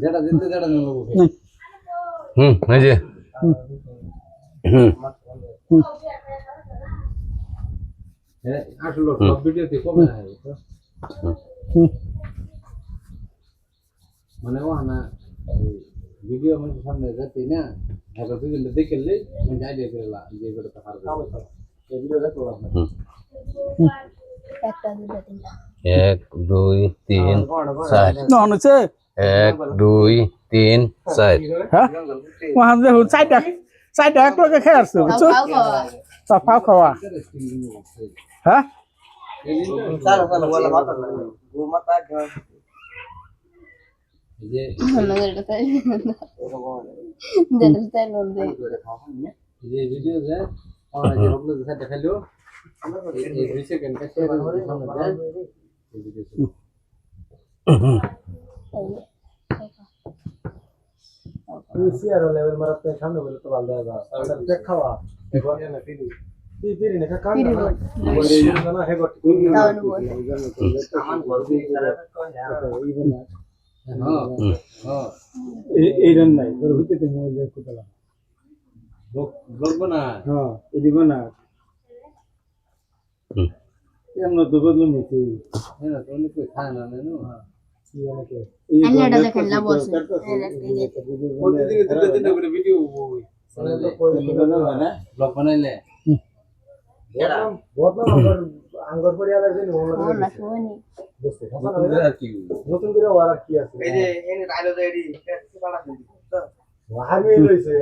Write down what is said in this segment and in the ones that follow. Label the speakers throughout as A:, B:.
A: যেটা দিতে যেটা নেব
B: এই যে
A: আসলে সব ভিডিওতে কমে না মানে ও না ভিডিও মানে সামনে যাতে না এখন তুই দেখলে মানে আইডিয়া করে লা যে করে তো পারবে এই ভিডিও দেখো আপনি
B: 1 2 3 4
C: নন হচ্ছে
B: 1 2 3 4
C: হ্যাঁ ওখান দেখুন চারটা এক লগে খেয়ে আসছে বুঝছো তা পাও খাওয়া হ্যাঁ
D: চলো চলো বলা মাথা গো মাথা
A: যে যে ভিডিও যে আর যে আপনি যে দেখালো এই 2 সেকেন্ড কা শেয়ার করে সামনে দেন এই ভিডিও শেয়ার লেভেল মারতে সামনে বলে তো ভালো দেবা আর দেখ খাওয়া একবার না ফিরি ফিরি না কাকা না হে গট আমার ঘর দিয়ে তারা কই না হ্যাঁ হ্যাঁ এই রান নাই ঘর হইতে তো মোবাইল দিয়ে কোতলা ব্লগ বানা হ্যাঁ এডি বানা এমন তো বদলুম হইছে হ্যাঁ তো অনেক খায় না না হ্যাঁ কি অনেক
E: আল্লাহটা দেখেন না বসে
A: প্রতিদিন তিনটা করে ভিডিও হই ব্লগ বানাইলে বদনাম আঙ্গর পরিয়ালের জন্য
E: না শুনি
A: বুঝতে আর কি নতুন করে আর কি আছে
D: এই যে এনে আইলো যে এডি বাড়া দিই
A: আমি লইছে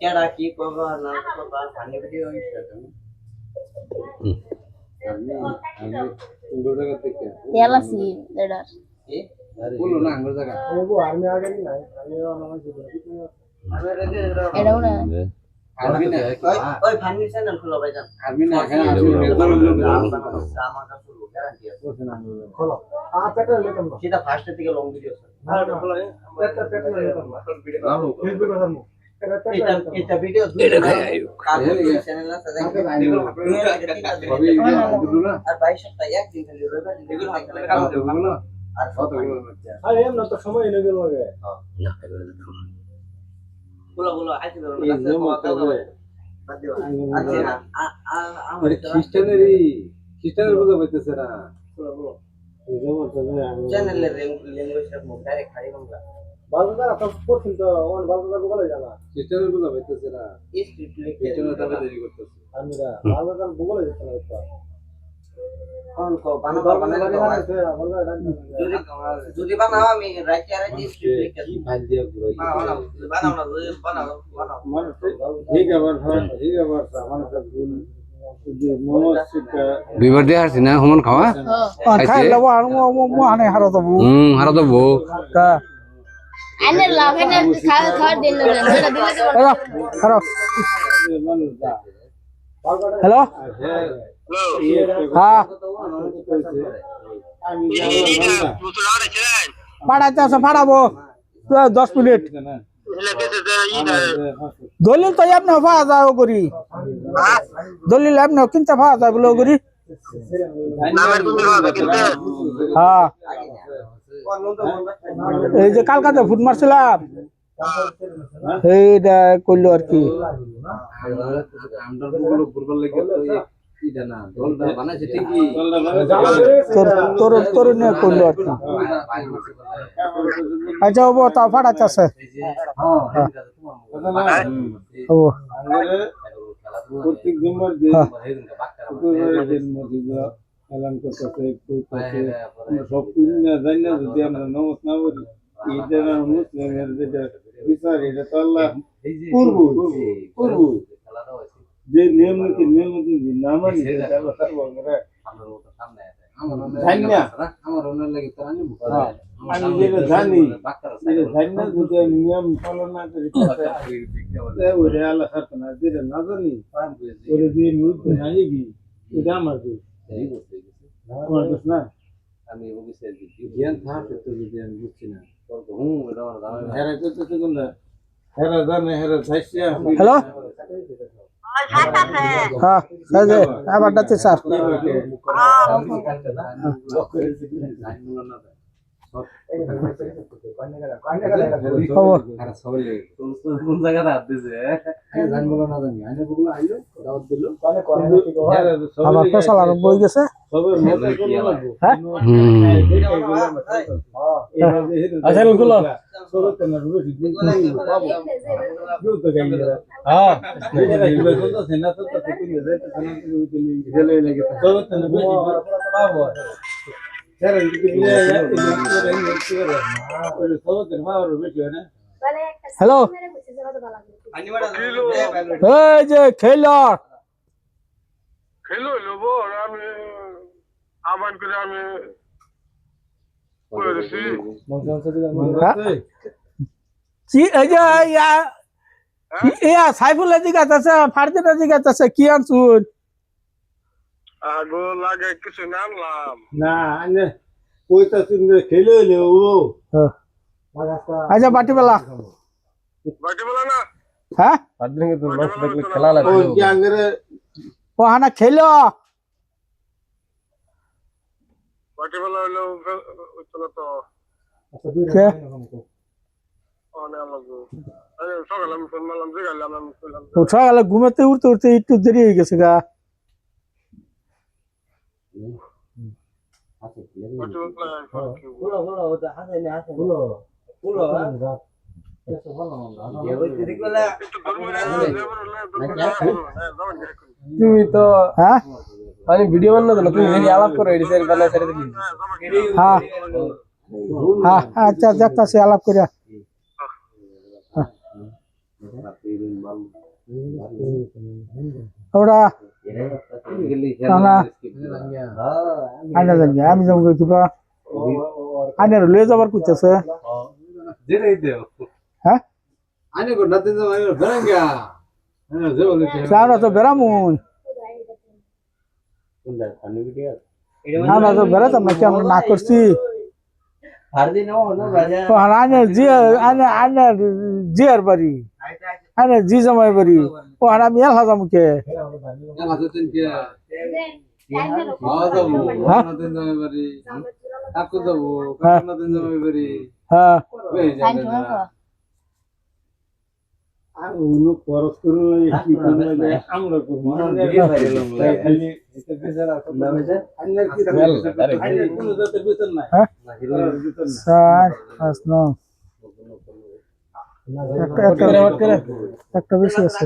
D: কেডা কি করবা না করবা ফানি ভিডিও হইছে আমি আঙ্গর জায়গা থেকে
E: তেলাসি দেড়ার
D: কি
A: বলো না আঙ্গর জায়গা ও আর্মি আগে নাই আমি নামাজ দিব
D: আমি রেগে
E: এটাও না
A: আর্মি না
D: ওই ফানি চ্যানেল খুলো ভাইজান
A: আর্মি না এখানে
D: আমার কাছে গ্যারান্টি আছে
A: খোলো পেটা লেতাম না
D: সেটা ফার্স্টের থেকে লং ভিডিও আছে খোলো
A: পেটা লেতাম না ফেসবুক কথা মু
D: এটা ভিডিও দুই কাল চ্যানেল আছে দেখবেন আর 22 সপ্তাহ একদিন খালি রবিবার দিন এগুলো আর কতগুলো
A: আরে এমন তো সময় নেই গেল আগে
D: গুলো আইতে দেব
A: এই যে মত করে
D: আচ্ছা
A: আরে খ্রিস্টানের বুঝা পাইতেছে না এই যে মত করে
D: চ্যানেলের ল্যাঙ্গুয়েজটা ডাইরেক্ট খাই বাংলা
A: বালুদার আপনি পড়ছেন তো ওন বালুদার বলে জানা খ্রিস্টানের বুঝা পাইতেছে না
D: স্ক্রিপ্ট লিখে
A: খ্রিস্টানের দাবি দেরি করতেছে আমরা বালুদার বলে যেতে না তো
D: কোন কো বানাবো যদি বানাও আমি রাইতে আর স্ক্রিপ্ট লিখে
A: কি ফাইল দিয়া ঘুরাই
D: বানাও না বানাও
A: মানে ঠিক আবার আমার একটা ভুল যে মনস্িকা
B: দুইবার দিয়ে আসছি না হুমন খাওয়া
C: খাই লব আর মো আনে হারা তো
B: হারা তো বউ
C: তা
E: আনে লাগে না খাওয়া দিন না যেটা দিলে তো
C: হ্যালো হ্যালো হ্যালো হ্যাঁ পাঠাইতে আছে পাঠাবো 10 মিনিট দলিল তো এমনি পাওয়া যায় ও করি দলিল এমনি কিনতে পাওয়া যায় বলে ও করি হ্যাঁ এই যে কালকাতে ফুট মারছিলাম এইটা করলো আর কি তোর নিয়ে করলো আর কি আচ্ছা হবো তা ফাটাতে আছে
A: প্রত্যেক জুম্মার দিন এলান করতেছে সব জানি না যদি আমরা নমস না করি এটা মুসলিমের যেটা বিচার এটা তো আল্লাহ করবো যে নিয়ম নীতি না মানি আমি যেটা জানি যদি আমি নিয়ম পালন না করি ওটা আল্লাহ থাকতো না যেটা না জানি ওটা দিয়ে মুহূর্তে নাই গি ওটা আমার দোষ আমার দোষ না আমি জ্ঞান থাকে তো যদি আমি বুঝছি না হেরা করতেছে কোনটা হেরা জানে হেরা ধাইসিয়া
C: হ্যালো হ্যাঁ আবার ডাকতে স্যার খবর
B: কোন জায়গাটা হাত দিছে
C: আবার ফসল আরম্ভ হয়ে গেছে হ্যাঁ আচ্ছা গুলো হ্যালো এই যে খেলার
F: খেলো লোবো আমি আহ্বান করে আমি করেছি
C: কি এই যে ইয়া সাইফুলের জিগাত আছে ফারদিনের জিগাত আছে কি আনছুন
F: আগো লাগে কিছু নামলাম
A: না আনে কইতা তুমি খেলে ও
C: আচ্ছা বাটি বেলা
F: বাকি বলো না
C: হ্যাঁ
F: খেলা
A: ও জাঙ্গরে
C: ও হানা খেলো
F: বাকি বলা হলো চলো তো
C: কে
F: অনেক লাগো আরে সকালে আমি ফোন মারলাম জিগাইলাম আমি কইলাম
C: ও সকালে ঘুমাতে উঠতে উঠতে একটু দেরি হয়ে গেছে গা
G: তুমি তো
C: হ্যাঁ
G: আমি ভিডিও বানানো তো তুমি ভিডিও আলাপ করো এডি স্যার বানাই ছেড়ে দিবি
C: হ্যাঁ হ্যাঁ আচ্ছা যাচ্ছি আলাপ করে ওরা আনা জানি আমি যাবো কিবা আনার লয়ে যাবার কুইতেছে হ্যাঁ
A: আনে কো নাতে না বেরাঙ্গা হ্যাঁ যে বলে
C: আমরা তো বেরামুই আমরা তো বেরাতাম না কি আমরা না করছি আনের জিয়ার বাড়ি আনের জি জামাই বাড়ি ও আর আমি এল হাজাম কে
A: হাজাতেন কে নাতেন জামাই বাড়ি কাকু যাব নাতেন জামাই বাড়ি
C: হ্যাঁ
A: উনো খরচ করে কি করবে আমরা করব খালি এটা বেচারা আন্নার কি আন্নার কোনো যাতে বেতন নাই
C: স্যার আসনো একটা বেশি আছে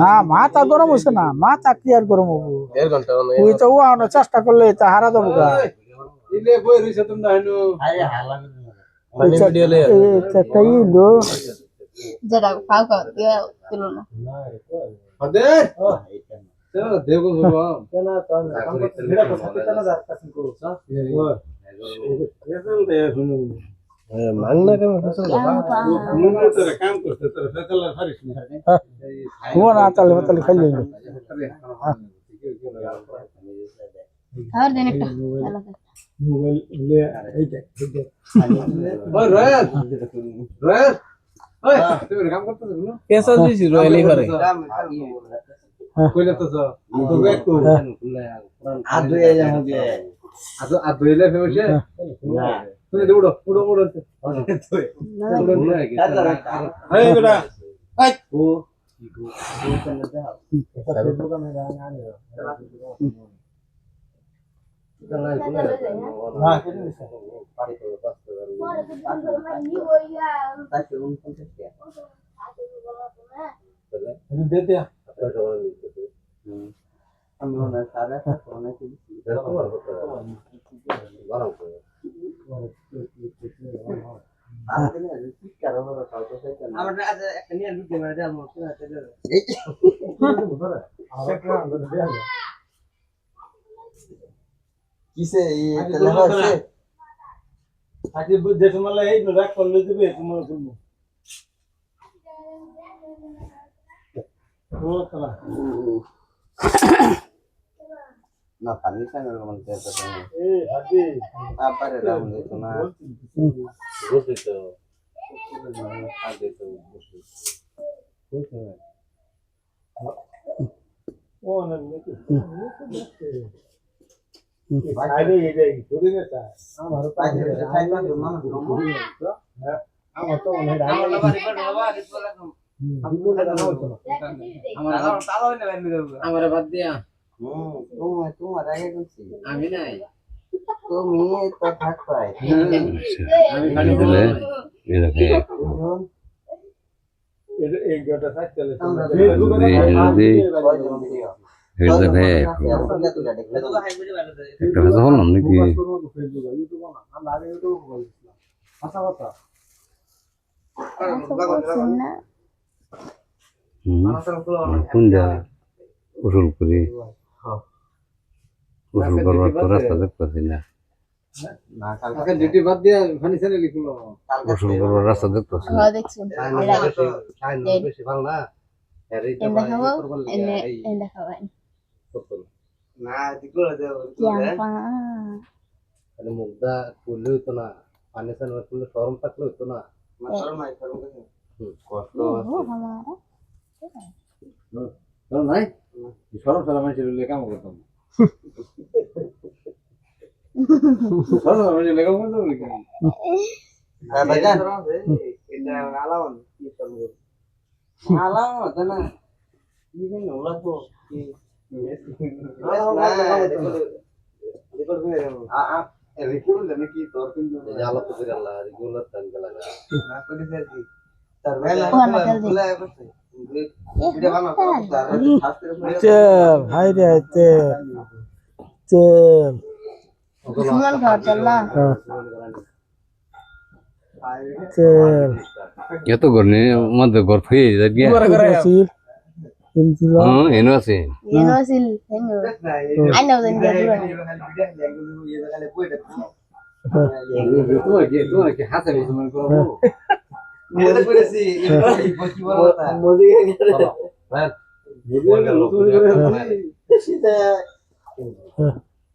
C: না মাথা গরম হচ্ছে না মাথা ক্লিয়ার গরম হবো ওই তো ও চেষ্টা করলে তা হারা দেবো গা
A: ইলে বই রইছে তোমরা হানো
C: একটা ইলো
E: যেটা খাও খাও তুলো না
A: আদে তেরা দেবো বাবা
C: কেনা তো
A: এটা তো সাথে না যাচ্ছে কো রেজাল্ট দেয়া শুনুন
G: মাংনা কেন ফসল
A: মুন্নু তোরা কাম করতে তোরা ফেতলা হারিস না
C: ও না তাহলে তাহলে খাইলে
E: খাওয়ার দেন একটা
A: মোবাইল লে এইটা ওই রয়্যাল রয়্যাল ওই তুমি কাম করতে না
G: কেসা দিছি রয়্যালি পারে
A: কইলে তো তো দেখো
D: আদুয়ে যাবে
A: আদুইলে ফেমসে না তুমি উড়ো উড়ো উড়ো এই বেটা আই ও
D: কিসে এটা লেখা আছে
A: আজকে বুঝে তোমার এই রাখ করলে দিবে তোমার জন্য ও তালা
D: না পানি খানে রকম তেতো
A: এই আদি
D: আপারে রাম দিত না
B: বসে তো আগে তো বসে
A: ও না আরে এই ধরে গেছে আমার
D: পাঁচ দিন সাইড না মানুষ
A: আমার তো মনে হয়
D: আমার বাড়ি বাড়ি
B: আমার বাদ দিয়া
D: তোমার আগে বলছি
B: আমি নাই
D: তুমি তো থাক পাই
B: আমি খালি দিলে
A: এই গোটা সাইড চলে
H: উসুল করি উসুল করবার তো রাস্তা দেখতেছি না
D: না
B: আজকে ডিউটি বাদ দিয়া ফার্নিচারে লিখলো
H: উসুল করবার রাস্তা দেখতেছি না
E: হ্যাঁ দেখছি
B: বেশি ভালো না
E: এন্ডা খাবো এন্ডা খাওয়াই
D: না দিগুলো দেও
E: জাম্পা
B: মানে মুগদা খুললে হইতো না ফার্নিচার না খুললে শরম থাকলে হইতো না
D: মাত্র নাই করব কষ্ট
E: ও हमारा
B: শরম নাই শরম সারা মানুষের লেখা করতাম শরম সারা মানুষের লেখা করতাম লিখা
D: ভাইজান এটা আলাওন কি করব আলাওন তো না ইভেন ওলা তো কি
B: আলাপ করে আল্লাহ রেগুলার টাইম লাগা
C: তেল হাই রে তেল তেল
E: सुमन घर चल ना
C: তেল
H: এত ঘর মধ্যে ঘর ফিরে যাই এনো আছে
E: ये नो सिल हेनो आई नो देन
B: তোমার কি হাতে বেশি মনে করো
D: মজা করেছি কি বড় কথা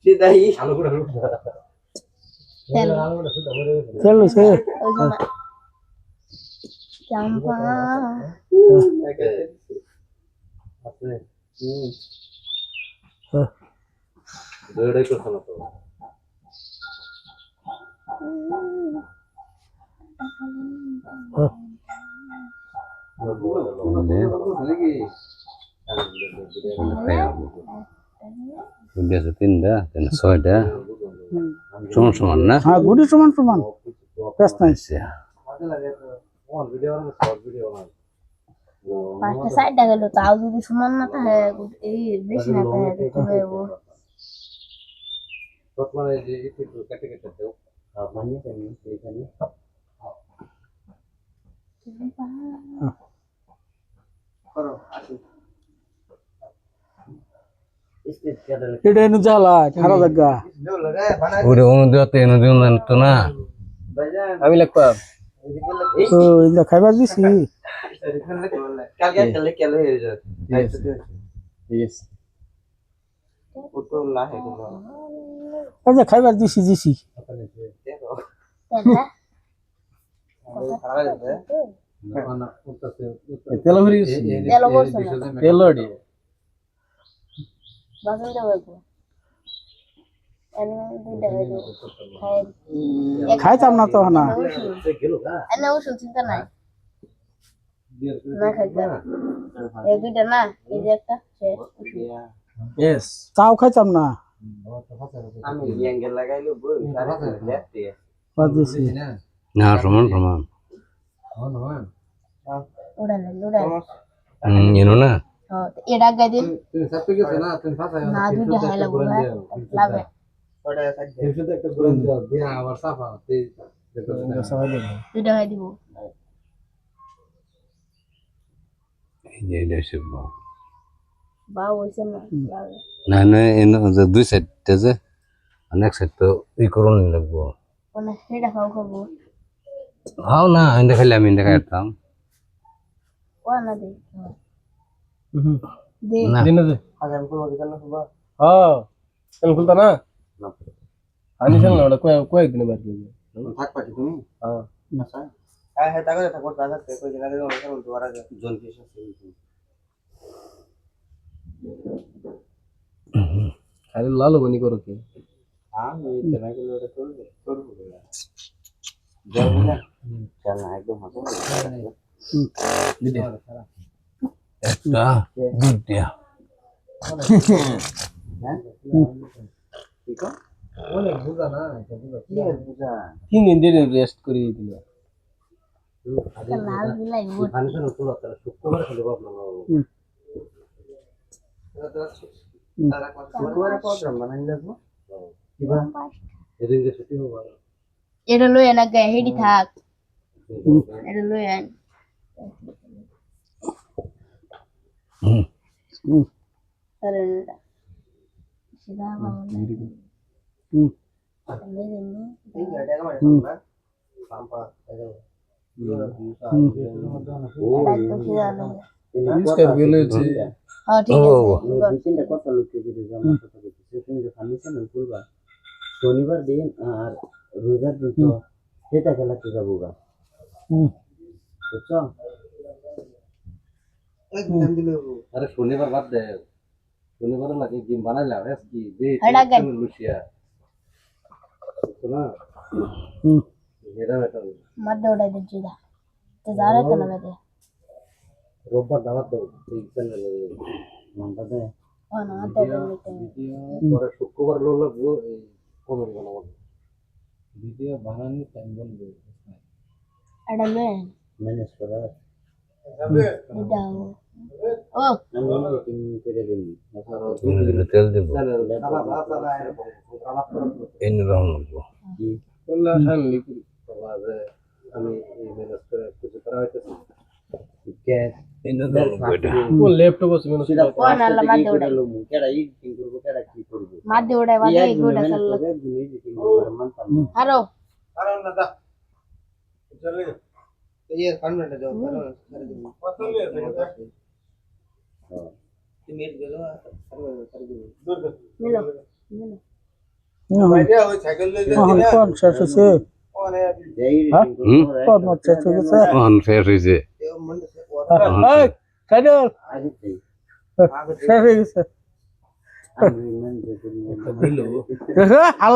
D: সিধাই
B: আলো করে
E: चल
C: তেল সে
E: चंपा
B: আছে দৌড়াই করছ না তো
H: আছে তিনটা ছয়টা সমান সমান না
C: হ্যাঁ গুডি সমান সমান বেশ নাইস
B: কোন ভিডিও না শর্ট ভিডিও না
E: पांचटा साइड डालो ताऊ যদি সমান না থাকে এই বেশি না থাকে তবে ও
B: বর্তমানে যে একটু কেটে কেটে দাও মানিয়ে দেন এইখানে
D: করো আসি
B: স্টেজ কেটে
C: এটা এনে জ্বালা খারাপ জায়গা
D: লো লাগা বানা
H: ওরে অনুদিতে অনুদিন তো না
D: ভাইজান
G: আমি লিখবাম
C: তো ইন্দা খাইবার দিছি
D: কালকে কালকে কেলে হয়ে যায়
G: ঠিক আছে
D: ও তো লাহে গুলো
C: আচ্ছা খাইবার দিছি দিছি
D: দেখো
E: তাহলে
D: খারাপ আছে
B: না উঠতেছে
G: তেল ভরি
E: তেল করছ না
G: তেল লড়ি
E: বাসন দেবো এনে দুইটা হয়ে খাই
C: খাইতাম না তো না
B: গেল না
E: এনে ওষুধ চিন্তা নাই না খাইতে এই দুইটা না এই যে একটা শেষ
G: यस
C: তাও খাইতাম না
D: আমি রিয়াঙ্গে লাগাইলো বই সারা লেফটে
C: বাদ দিছি
H: না সমান সমান
E: উড়ালে উড়ালে
H: এনো না
E: হ্যাঁ এটা গাই দিন
B: তুমি সাথে গেছ না তুমি ফাঁসা
E: না দুইটা হাই লাগবে লাভে
D: ওটা সাইড
B: তুমি শুধু একটা করে দাও দিয়া আবার সাফা দেখো
E: দুইটা হাই দিব
H: এই যে সব
E: বা হইছে না লাভে
H: না না এনো যে দুই সাইডটা যে অনেক সাইড তো ই করুন লাগবো
E: কোনে সেটা খাও খাবো
H: হাও না ইন্দা খাইলে আমি ইন্দা খাইতাম
E: ও না দে দে
H: না
G: दिन दे
D: আগাম কোন দিন না হবে
G: हां তেল খুলতা না আনি চল না কয়েক দিন বাদ দিয়ে
D: থাক পাকি তুমি
G: हां
D: আচ্ছা হ্যাঁ হ্যাঁ তাকো থাকো দাদা কই দিন আগে অনেক সময় দুয়ারা জন কি আছে
G: আরে লালু বনি করো কি
B: আমি তেনাগুলো ওটা করবো
D: চল না একদম মজা
H: একটা দুইটা
B: অনেক বুঝা না এটা বুঝা
G: 3 দিন ধরে রেস্ট করে দিল
E: লাল বিলাই ভোট
B: ফাংশন হতো তারা শুক্রবার খেলে বাপ না
D: শুক্রবারে প্রোগ্রাম বানাই লাগবো
B: কিবা এদিকে ছুটি হবে
E: এটা লই না গায়ে হেডি থাক এটা লই আন আরে সিধা বাবা
D: এই গাড়িটা আমার সামনে
B: পাম্পা
G: ইসকার গেলেছে
E: হ্যাঁ ঠিক আছে
D: দুই তিনটা কথা লক্ষ্য করে জামা কথা বলছি তুমি যে ফার্নিচার না খুলবা শনিবার দিন আর রোজার দিন তো সেটা খেলাতে যাবো গা বুঝছো
B: আরে শনিবার বাদ দে শনিবার লাগে গেম বানাইলা আজকে দে
E: হেডা গেম
B: লুচিয়া তো না এটা এটা
E: মধ্যে উড়াই দিচ্ছি দা তো যারে তো না দে
B: রোববার দাওয়াত দাও এই চ্যানেলে
D: মনটা দে
E: ও না মধ্যে
B: পরে শুক্রবার লো লাগবো এই কমেডি বানাবো ভিডিও বানানোর টাইম বলবো
E: এটা লই
D: ম্যানেজ করা
E: এটা ও
D: আমি মিটিং করে দিন
H: তেল দেব
B: খালা ভাষা এরকম খারাপ করে
H: এনরকম লাগবো
G: বললা শানলি
B: বাজে আমি এই ম্যানেজ করে কিছু করা হইতেছে গ্যাস
H: এনরকম লাগবো
G: ও ল্যাপটপ আছে মানে
D: সিধা
E: ও না লা মধ্যে উড়াই
D: লো কেডা এডিটিং করব কেডা কি করব
E: মধ্যে উড়াই বাদে গুড়া চাললো
D: এডিটিং করব মানতাম
E: হারো
A: কারণ না দা চলে
D: এই কনভেন্টে যাও
A: পছন্দ
D: তুমি এর গেলো
A: দূর দূর
E: মিলো মিলো
A: বাইরে ওই সাইকেল লইতে
C: কোন শেষ হয়েছে
A: ওরে
C: কোন শেষ হয়েছে
H: অন শেষ হয়েছে
C: এই কাজল
D: আগে
C: শেষ হয়ে গেছে
D: আমি মানে
G: দিল
C: আল্লাহ